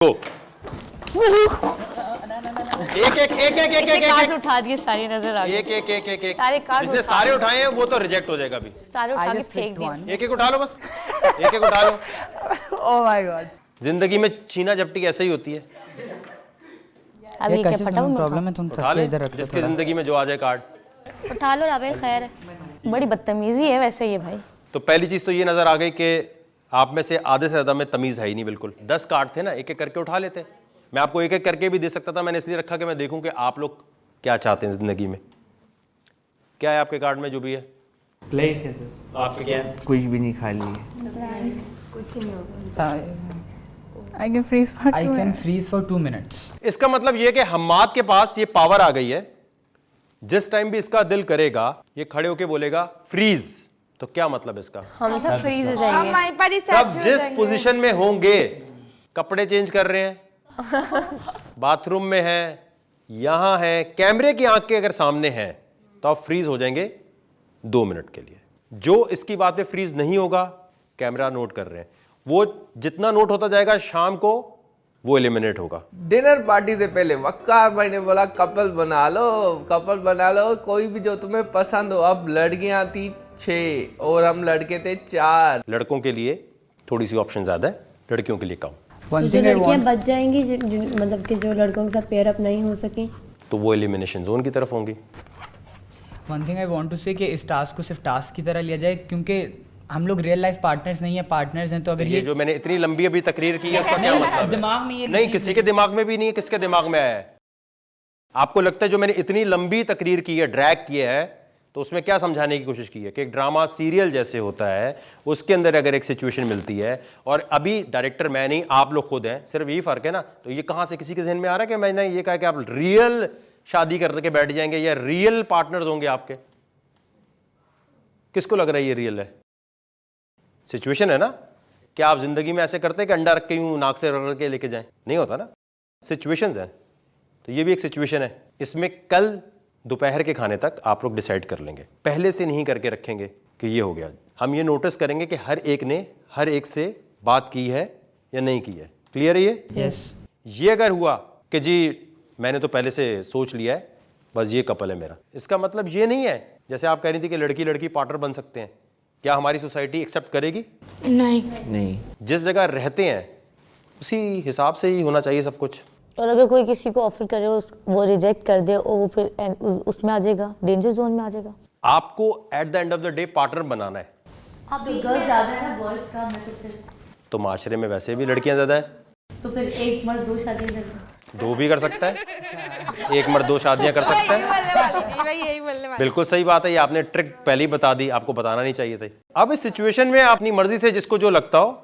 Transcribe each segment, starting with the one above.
तो एक एक एक एक एक एक कार्ड उठा दिए, सारी नजर आ गई। एक एक एक एक एक सारे कार्ड जिसने उठा सारे दिए। उठाए हैं वो तो रिजेक्ट हो जाएगा अभी। सारे उठा I के just फेंक picked दिए। one. एक एक उठा लो बस, एक एक उठा लो। Oh my god. जिंदगी में छीना झपटी ऐसे ही होती है। अब ये ये कैसे क्या तुम्हें पटा प्रॉब्लम है, तुम उठा रखिए ले, इधर रख लो जिसकी थोड़ा। जिंदगी में जो आ जाए कार्ड। उठा लो राबे, खैर है। बड़ी बदतमीजी है वैसे ये भाई। तो पहली चीज तो ये नजर आ गई कि आप में से आधे से ज्यादा में तमीज है ही नहीं बिल्कुल। 10 कार्ड थे ना, एक एक करके उठा लेते। मैं आपको एक एक करके भी दे सकता था, मैंने इसलिए रखा कि मैं देखूं कि आप लोग क्या चाहते हैं जिंदगी में। क्या है आपके कार्ड में जो भी है? प्ले आपके क्या है? कुछ भी नहीं खा लिए। I can freeze for 2 minutes. इसका मतलब ये कि हम्माद के पास ये पावर आ गई है, जिस टाइम भी इसका दिल करेगा ये खड़े होके बोलेगा फ्रीज। तो क्या मतलब इसका? हम सब फ्रीज हो जाएंगे। हमारी पार्टी सब जिस पोजीशन में होंगे, कपड़े चेंज कर रहे हैं, बाथरूम में हैं, यहां हैं, कैमरे की आंख के अगर सामने हैं तो आप फ्रीज हो जाएंगे 2 मिनट के लिए। जो इसकी बात पे फ्रीज नहीं होगा, कैमरा नोट कर रहे हैं, वो जितना नोट होता जाएगा शाम को वो एलिमिनेट होगा। डिनर पार्टी से पहले वक्कार भाई ने बोला कपल बना लो, कोई भी जो तुम्हें पसंद हो। अब लड़कियां थी 6 और हम लड़के थे 4। लड़कों के लिए थोड़ी सी ऑप्शन ज्यादा है, लड़कियों के लिए कम। One जो thing I लड़कियां want. बच जाएंगी मतलब कि जो लड़कों के साथ पेयर अप नहीं हो सके। तो वो एलिमिनेशन जोन की तरफ होंगी। One thing I want to say कि इस टास्क को सिर्फ टास्क की तरह लिया जाए, क्योंकि हम लोग रियल लाइफ पार्टनर्स नहीं है, पार्टनर्स हैं। तो अगर ये जो मैंने इतनी लंबी अभी तकरीर की है उसका क्या मतलब है? दिमाग में ये नहीं, किसी के दिमाग में भी नहीं है। किसके दिमाग में आया है? आपको लगता है जो मैंने इतनी लंबी तकरीर की है, ड्रैग किया है, तो उसमें क्या समझाने की कोशिश की है कि एक ड्रामा सीरियल जैसे होता है, उसके अंदर अगर एक सिचुएशन मिलती है, और अभी डायरेक्टर मैं नहीं, आप लोग खुद हैं, सिर्फ यही फर्क है ना। तो ये कहां से किसी के जहन में आ रहा है कि मैंने ये कहा कि आप रियल शादी करके बैठ जाएंगे या रियल पार्टनर्स होंगे आपके? किसको लग रहा है ये रियल है? सिचुएशन है ना। क्या आप जिंदगी में ऐसे करते हैं कि अंडा रख के यूं नाक से रगड़ के लेके जाएं? नहीं होता ना। सिचुएशंस हैं। तो ये भी एक सिचुएशन है। इसमें कल दोपहर के खाने तक आप लोग डिसाइड कर लेंगे, पहले से नहीं करके रखेंगे कि ये हो गया। हम ये नोटिस करेंगे कि हर एक ने हर एक से बात की है या नहीं की है। क्लियर है ये? Yes. ये अगर हुआ कि जी मैंने तो पहले से सोच लिया है, बस ये कपल है मेरा, इसका मतलब ये नहीं है जैसे आप कह रही थी कि लड़की लड़की पार्टनर बन सकते हैं। क्या हमारी सोसाइटी एक्सेप्ट करेगी? नहीं। जिस जगह रहते हैं उसी हिसाब से ही होना चाहिए सब कुछ। और अगर कोई किसी को ऑफर करे वो रिजेक्ट कर दे और वो फिर उसमें आ जाएगा, डेंजर जोन में आ जाएगा। आपको at the end of the day partner बनाना है। अब तो गर्ल्स ज्यादा है ना बॉयज का, मैं तो फिर तो माशरे में वैसे भी लड़कियां ज्यादा है, तो फिर एक मर्द 2 शादी करता। 2 भी कर सकता है, एक मर्द 2 शादियां कर सकता है। यही बोलने वाली। बिल्कुल सही बात है। ये आपने ट्रिक पहले ही बता दी, आपको बताना नहीं चाहिए था। अब इस सिचुएशन में अपनी मर्जी से जिसको जो लगता हो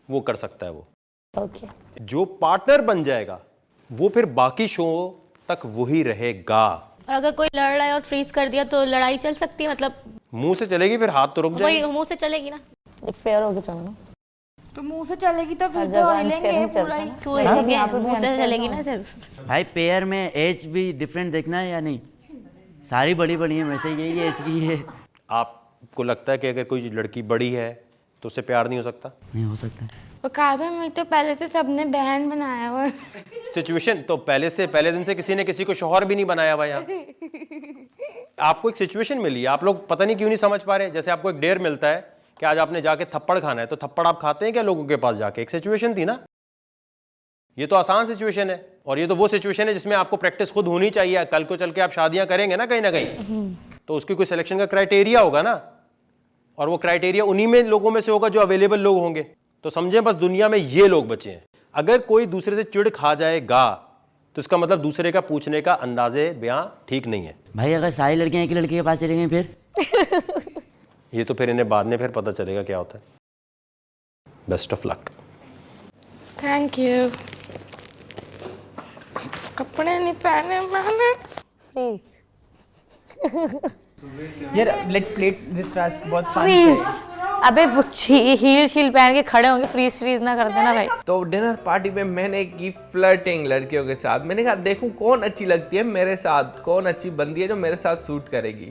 वो कर सकता है। वो ओके। जो पार्टनर बन जाएगा वो फिर बाकी शो तक वही रहेगा। और अगर कोई लड़ रहा है और फ्रीज कर दिया तो लड़ाई चल सकती है, मतलब मुंह से चलेगी, फिर हाथ तो रुक वही जाएगी। मुंह से चलेगी ना। एक फेयर होके चलो ना। तो मुंह से चलेगी तो हर फिर तो जगह हिलेंगे unfair नहीं पूरा चलता ही। ना। क्यों हाँ, हिलेंगे? यहाँ पे भी मुंह से unfair चलेगी ना ना सिर्फ। भाई पेयर में एज भी डिफरेंट देखना है या नहीं? सारी बड़ी बड़ी है, वैसे यही एज की है। आपको लगता है कि अगर कोई लड़की बड़ी है तो उससे प्यार नहीं हो सकता? नहीं हो सकता। और कार में तो पहले से सबने बहन बनाया हुआ है। सिचुएशन तो पहले दिन से किसी ने किसी को शौहर भी नहीं बनाया हुआ। यहाँ आपको एक सिचुएशन मिली, आप लोग पता नहीं क्यों नहीं समझ पा रहे। जैसे आपको एक डेयर मिलता है कि आज आपने जाके थप्पड़ खाना है, तो थप्पड़ आप खाते हैं क्या लोगों के पास जाके? एक सिचुएशन थी ना। ये तो आसान सिचुएशन है, और ये तो वो सिचुएशन है जिसमें आपको प्रैक्टिस खुद होनी चाहिए। कल को चल के आप शादियां करेंगे ना कहीं, तो उसकी कोई सिलेक्शन का क्राइटेरिया होगा ना, और वो क्राइटेरिया उन्हीं में लोगों में से होगा जो अवेलेबल लोग होंगे। तो समझें बस दुनिया में ये लोग बचे हैं। अगर कोई दूसरे से चिढ़ खा जाएगा तो इसका मतलब दूसरे का पूछने का अंदाजे बयां ठीक नहीं है। भाई अगर सारी लड़कियां एक ही लड़के के पास चली गई फिर? ये तो फिर इन्हें बाद में फिर पता चलेगा क्या होता है। Best of luck. Thank you. कपड़े नहीं पहने मैंने। फ्रीज। यार let's play this task, बहुत fun है। अबे वो हील शील पहन के खड़े होंगे, फ्रीज फ्रीज ना कर देना भाई। तो डिनर पार्टी में मैंने की फ्लर्टिंग लड़कियों के साथ। मैंने कहा देखूं कौन अच्छी लगती है मेरे साथ, कौन अच्छी बंदी है जो मेरे साथ सूट करेगी।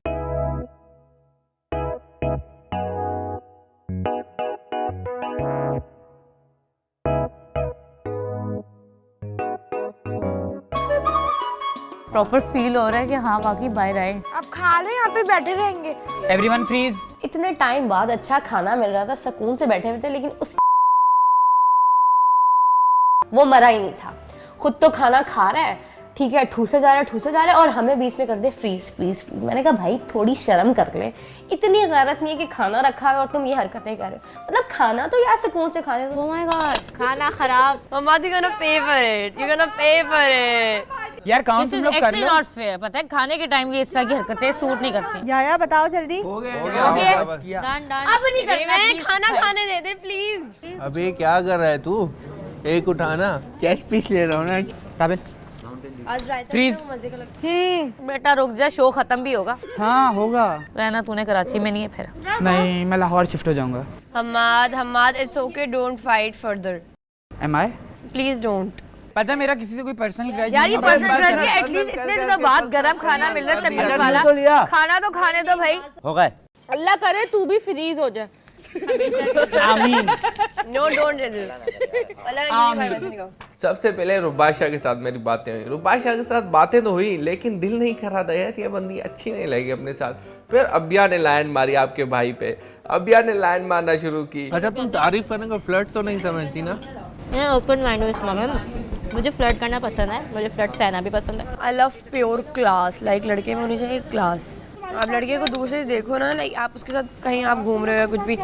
प्रॉपर फील हो रहा है कि हाँ वाकई बाहर आए। अब खा लें, यहाँ पे बैठे रहेंगे। Everyone freeze. इतने टाइम बाद अच्छा खाना मिल रहा था, सुकून से बैठे हुए थे, लेकिन उस वो मरा ही नहीं था। खुद तो खाना खा रहा है, ठीक है, ठूसे जा रहा है और हमें बीच में कर दे फ्रीज। मैंने कहा भाई थोड़ी शर्म कर ले, इतनी गैरत नहीं है कि खाना रखा है और तुम ये हरकतें कर रहे हो। मतलब खाना तो यार सुकून से खाने दो। Oh my God, खाना खराब। मम्मा दी gonna pay for it. You're gonna pay for it. यार काउंट तुम लोग कर लो। नॉट फेयर, पता है खाने के टाइम ये इस तरह की हरकतें सूट नहीं करती। या बताओ जल्दी। Done. अब नहीं करना, मैं please, खाना भाई। खाने दे दे प्लीज। अभी क्या कर रहा है तू? एक उठाना। चेस्ट पीस ले रहा हूँ ना। काबिल फ्रीज। बेटा रुक जा, शो खत्म भी होगा। हाँ होगा। रहना तूने कराची में नहीं है फिर। नहीं मैं लाहौर शिफ्ट हो जाऊंगा। Hamad it's okay, don't fight further. Am I Please don't. पता है मेरा किसी से कोई पर्सनल ग्रज यार ये नहीं है। पर्सनल है, एटलीस्ट इतने दिनों बाद गरम खाना मिल रहा है, तभी खाना तो लिया खाना तो खाने दो भाई। हो गए। अल्लाह करे तू भी फ्रीज हो जाए। आमीन। No, don't do it. सबसे पहले रुबाशा के साथ मेरी बातें हुई। रुबाशा के साथ बातें तो हुई, लेकिन दिल नहीं कर रहा था यार, ये बंदी अच्छी नहीं लगी अपने साथ। फिर अबिया ने लाइन मारी आपके भाई पे, अबिया ने लाइन मारना शुरू की। अच्छा तुम तारीफ करने को फ्लर्ट तो नहीं समझती ना? मैं ओपन माइंड हूँ इस मामले में। मुझे फ्लर्ट करना पसंद है, मुझे फ्लर्ट सहना भी पसंद है। I love pure class. Like लड़के में होनी चाहिए क्लास। आप लड़के को दूर से देखो ना, लाइक आप उसके साथ कहीं आप घूम रहे हो या कुछ भी,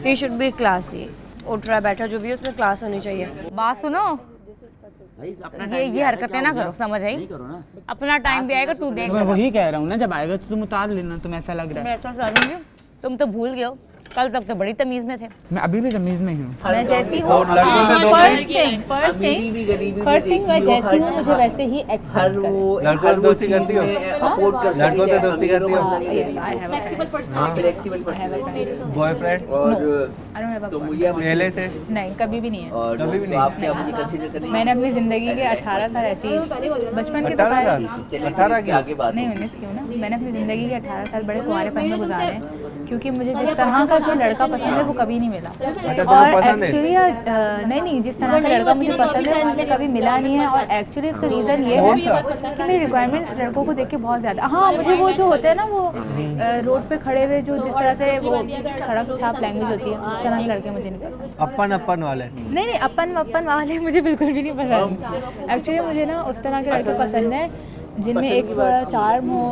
he should be classy. उठ रहा बैठा जो भी है उसमें क्लास होनी चाहिए। बात सुनो, ये हरकतें ना करो, समझ आई? अपना टाइम भी आएगा, तू देख। मैं वही कह रहा हूँ ना, जब आएगा तो तुम उतार लेना, तुम ऐसा लग रहा मैं है। ऐसा करूंगी, तुम तो भूल गए हो, कल तक तो बड़ी तमीज में थे। मैं अभी भी तमीज में ही हूँ। मैं जैसी हूँ, फर्स्ट थिंग मैं जैसी हूँ मुझे वैसे ही एक्सेप्ट करो। लड़कों से दोस्ती करती हो? लड़कों से दोस्ती करती हो? बॉयफ्रेंड पहले से? नहीं, कभी भी नहीं है। कभी भी नहीं। मैंने अपनी जिंदगी के 18 साल ऐसे ही बचपन के 18 साल? 18 की? नहीं 19 क्यों ना, मैंने अपनी जिंदगी के 18 साल बड़े कुंवारेपन में गुजारे हैं, क्योंकि मुझे जिस तरह का जो लड़का पसंद है वो कभी नहीं मिला। और एक्चुअली नहीं, जिस तरह का लड़का मुझे पसंद है मुझे कभी मिला नहीं है। और एक्चुअली इसका रीज़न ये है कि मेरी रिक्वायरमेंट्स लड़कों को देख के बहुत ज़्यादा, हाँ मुझे वो जो होते हैं ना वो रोड पे खड़े हुए जो जिस तरह से वो सड़क छाप लैंग्वेज होती है, उस तरह के लड़के मुझे नहीं पसंद। अपन वाले? नहीं, अपन वाले मुझे बिल्कुल भी नहीं पसंद। एक्चुअली मुझे ना उस तरह के लड़के पसंद हैं जिनमें एक थोड़ा चार्म हो,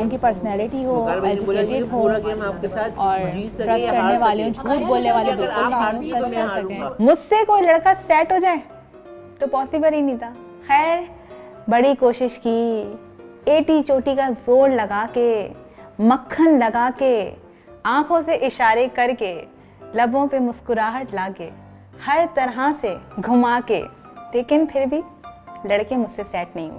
उनकी पर्सनैलिटी हो, एजुकेटेड हो और ट्रस्ट करने वाले हो, झूठ बोलने वाले बिल्कुल नहीं, सच कह सकें। मुझसे कोई लड़का सेट हो जाए तो पॉसिबल ही नहीं था। खैर बड़ी कोशिश की, एटी चोटी का जोर लगा के, मक्खन लगा के, आंखों से इशारे करके, लबों पे मुस्कुराहट लाके, हर तरह से घुमा के, लेकिन फिर भी लड़के मुझसे सेट नहीं हुए।